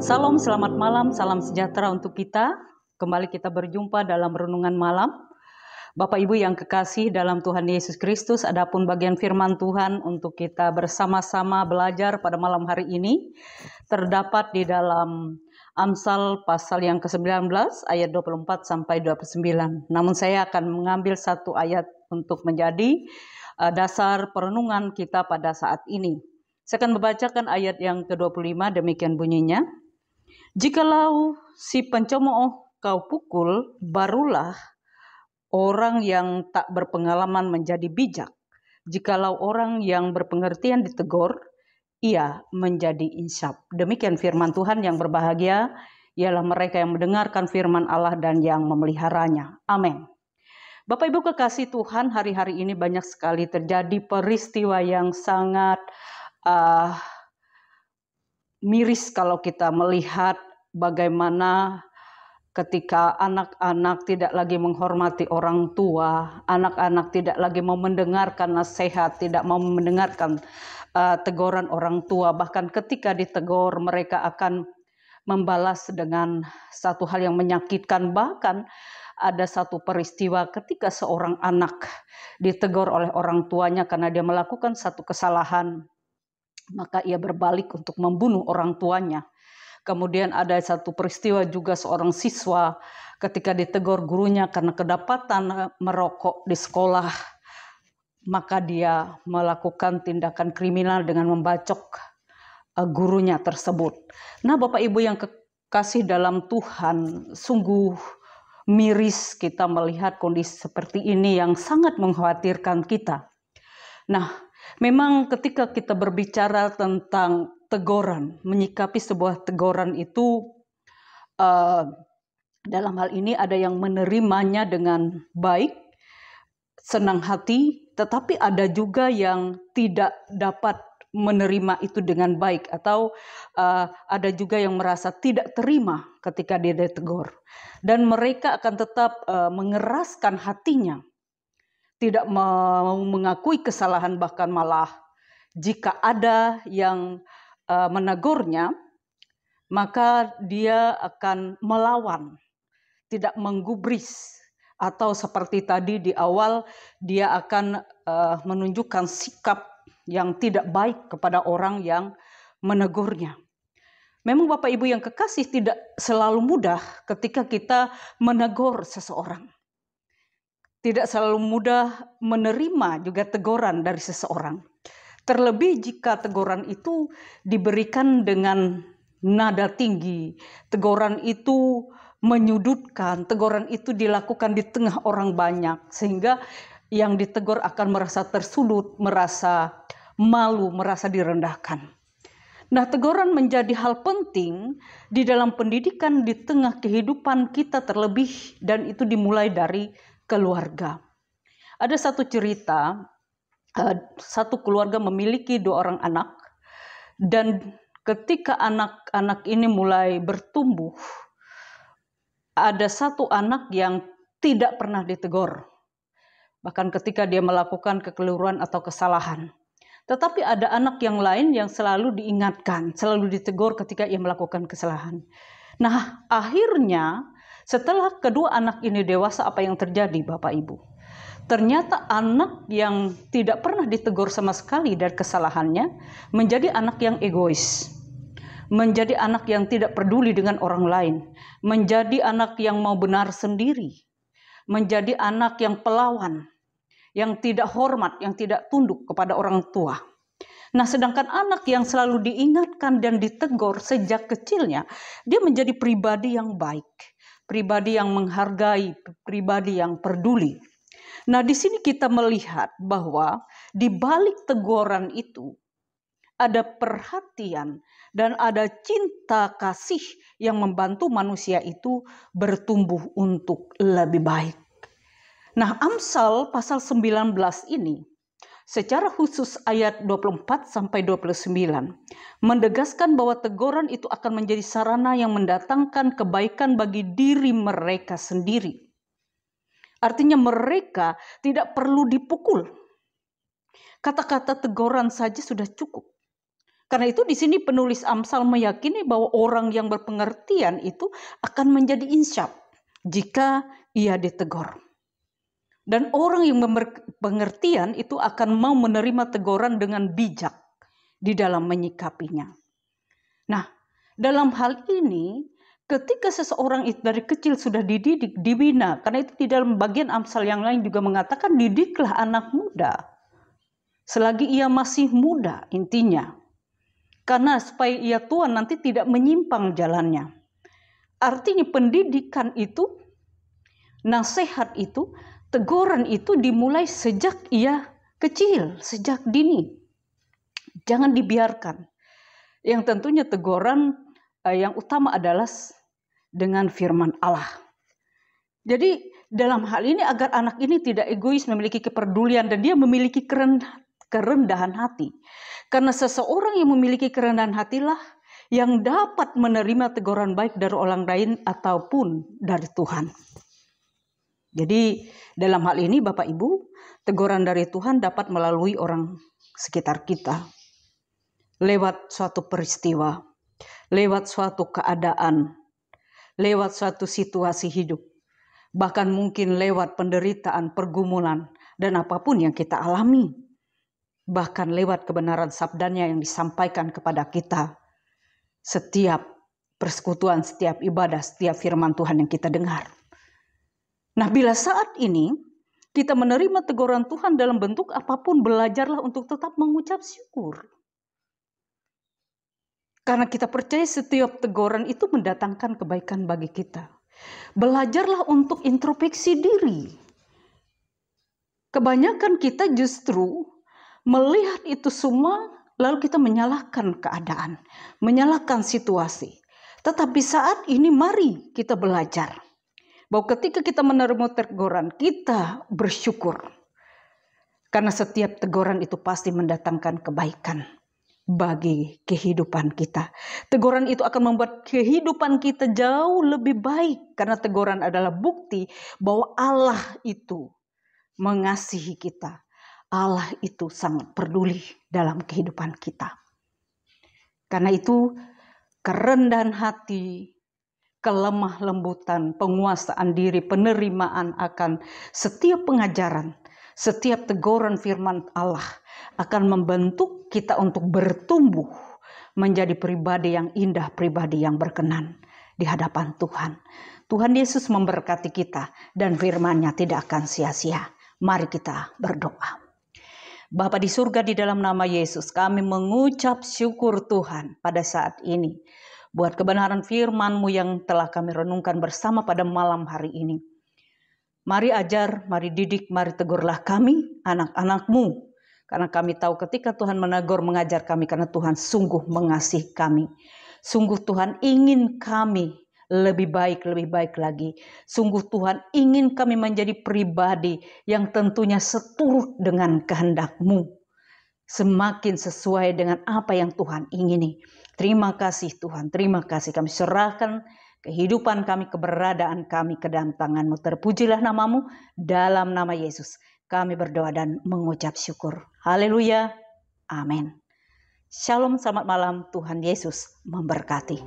Salam, selamat malam, salam sejahtera untuk kita. Kembali kita berjumpa dalam renungan malam. Bapak Ibu yang kekasih dalam Tuhan Yesus Kristus, adapun bagian firman Tuhan untuk kita bersama-sama belajar pada malam hari ini terdapat di dalam Amsal pasal yang ke-19 ayat 24 sampai 29. Namun saya akan mengambil satu ayat untuk menjadi dasar perenungan kita pada saat ini. Saya akan membacakan ayat yang ke-25, demikian bunyinya. Jikalau si pencemooh kau pukul, barulah orang yang tak berpengalaman menjadi bijak. Jikalau orang yang berpengertian ditegur, ia menjadi insaf. Demikian firman Tuhan. Yang berbahagia ialah mereka yang mendengarkan firman Allah dan yang memeliharanya. Amin. Bapak Ibu kekasih Tuhan, hari-hari ini banyak sekali terjadi peristiwa yang sangat miris kalau kita melihat bagaimana ketika anak-anak tidak lagi menghormati orang tua, anak-anak tidak lagi mau mendengarkan nasihat, tidak mau mendengarkan teguran orang tua. Bahkan ketika ditegur mereka akan membalas dengan satu hal yang menyakitkan. Bahkan ada satu peristiwa ketika seorang anak ditegur oleh orang tuanya karena dia melakukan satu kesalahan, maka ia berbalik untuk membunuh orang tuanya. Kemudian ada satu peristiwa juga seorang siswa ketika ditegur gurunya karena kedapatan merokok di sekolah, maka dia melakukan tindakan kriminal dengan membacok gurunya tersebut. Nah, Bapak Ibu yang kekasih dalam Tuhan, sungguh miris kita melihat kondisi seperti ini yang sangat mengkhawatirkan kita. Nah, memang ketika kita berbicara tentang teguran, menyikapi sebuah teguran itu dalam hal ini ada yang menerimanya dengan baik, senang hati, tetapi ada juga yang tidak dapat menerima itu dengan baik, atau ada juga yang merasa tidak terima ketika dia ditegur, dan mereka akan tetap mengeraskan hatinya, tidak mau mengakui kesalahan, bahkan malah jika ada yang menegurnya, maka dia akan melawan, tidak menggubris, atau seperti tadi di awal dia akan menunjukkan sikap yang tidak baik kepada orang yang menegurnya. Memang Bapak Ibu yang kekasih, tidak selalu mudah ketika kita menegur seseorang. Tidak selalu mudah menerima juga teguran dari seseorang. Terlebih jika teguran itu diberikan dengan nada tinggi, teguran itu menyudutkan, teguran itu dilakukan di tengah orang banyak, sehingga yang ditegur akan merasa tersudut, merasa malu, merasa direndahkan. Nah, teguran menjadi hal penting di dalam pendidikan di tengah kehidupan kita terlebih, dan itu dimulai dari keluarga. Ada satu cerita, satu keluarga memiliki 2 orang anak, dan ketika anak-anak ini mulai bertumbuh, ada satu anak yang tidak pernah ditegur, bahkan ketika dia melakukan kekeliruan atau kesalahan. Tetapi ada anak yang lain yang selalu diingatkan, selalu ditegur ketika ia melakukan kesalahan. Nah, akhirnya setelah kedua anak ini dewasa, apa yang terjadi Bapak Ibu? Ternyata anak yang tidak pernah ditegur sama sekali dari kesalahannya menjadi anak yang egois, menjadi anak yang tidak peduli dengan orang lain, menjadi anak yang mau benar sendiri, menjadi anak yang pelawan, yang tidak hormat, yang tidak tunduk kepada orang tua. Nah, sedangkan anak yang selalu diingatkan dan ditegur sejak kecilnya, dia menjadi pribadi yang baik, pribadi yang menghargai, pribadi yang peduli. Nah, di sini kita melihat bahwa di balik teguran itu ada perhatian dan ada cinta kasih yang membantu manusia itu bertumbuh untuk lebih baik. Nah, Amsal pasal 19 ini secara khusus ayat 24 sampai 29 menegaskan bahwa teguran itu akan menjadi sarana yang mendatangkan kebaikan bagi diri mereka sendiri. Artinya mereka tidak perlu dipukul. Kata-kata teguran saja sudah cukup. Karena itu di sini penulis Amsal meyakini bahwa orang yang berpengertian itu akan menjadi insyaf jika ia ditegur. Dan orang yang berpengertian itu akan mau menerima teguran dengan bijak di dalam menyikapinya. Nah, dalam hal ini ketika seseorang itu dari kecil sudah dididik, dibina, karena itu di dalam bagian Amsal yang lain juga mengatakan didiklah anak muda selagi ia masih muda, intinya. Karena supaya ia tua nanti tidak menyimpang jalannya. Artinya pendidikan itu, nasihat itu, teguran itu dimulai sejak ia kecil, sejak dini. Jangan dibiarkan. Yang tentunya teguran yang utama adalah dengan firman Allah. Jadi dalam hal ini agar anak ini tidak egois, memiliki kepedulian, dan dia memiliki kerendahan hati. Karena seseorang yang memiliki kerendahan hatilah yang dapat menerima teguran baik dari orang lain ataupun dari Tuhan. Jadi dalam hal ini Bapak Ibu, teguran dari Tuhan dapat melalui orang sekitar kita. Lewat suatu peristiwa, lewat suatu keadaan, lewat suatu situasi hidup. Bahkan mungkin lewat penderitaan, pergumulan, dan apapun yang kita alami. Bahkan lewat kebenaran sabdanya yang disampaikan kepada kita. Setiap persekutuan, setiap ibadah, setiap firman Tuhan yang kita dengar. Nah, bila saat ini kita menerima teguran Tuhan dalam bentuk apapun, belajarlah untuk tetap mengucap syukur. Karena kita percaya setiap teguran itu mendatangkan kebaikan bagi kita. Belajarlah untuk introspeksi diri. Kebanyakan kita justru melihat itu semua, lalu kita menyalahkan keadaan, menyalahkan situasi. Tetapi saat ini mari kita belajar bahwa ketika kita menerima teguran, kita bersyukur. Karena setiap teguran itu pasti mendatangkan kebaikan bagi kehidupan kita. Teguran itu akan membuat kehidupan kita jauh lebih baik. Karena teguran adalah bukti bahwa Allah itu mengasihi kita. Allah itu sangat peduli dalam kehidupan kita. Karena itu kerendahan hati, kelemah lembutan, penguasaan diri, penerimaan akan setiap pengajaran, setiap teguran firman Allah akan membentuk kita untuk bertumbuh menjadi pribadi yang indah, pribadi yang berkenan di hadapan Tuhan. Tuhan Yesus memberkati kita dan firman-Nya tidak akan sia-sia. Mari kita berdoa. Bapa di surga, di dalam nama Yesus kami mengucap syukur Tuhan pada saat ini. Buat kebenaran firman-Mu yang telah kami renungkan bersama pada malam hari ini. Mari ajar, mari didik, mari tegurlah kami, anak-anak-Mu. Karena kami tahu ketika Tuhan menegur, mengajar kami, karena Tuhan sungguh mengasihi kami. Sungguh Tuhan ingin kami lebih baik lagi. Sungguh Tuhan ingin kami menjadi pribadi yang tentunya seturut dengan kehendak-Mu. Semakin sesuai dengan apa yang Tuhan ingini. Terima kasih Tuhan, terima kasih. Kami serahkan kehidupan kami, keberadaan kami ke dalam tangan-Mu. Terpujilah nama-Mu, dalam nama Yesus kami berdoa dan mengucap syukur. Haleluya, amin. Shalom, selamat malam, Tuhan Yesus memberkati.